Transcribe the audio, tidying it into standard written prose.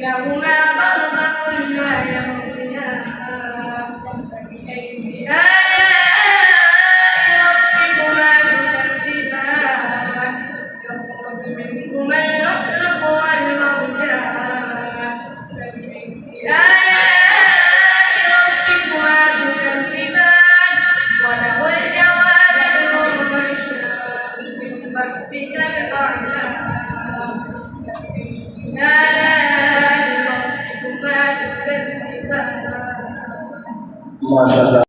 بينهما برزخ لا يبغيان فبأي آلاء ربكما تكذبان يخرج منهما اللؤلؤ والمرجان فبأي آلاء ربكما تكذبان وله الجوار المنشآت في البحر كالأعلام فبأي آلاء ربكما تكذبان. ما شاء الله.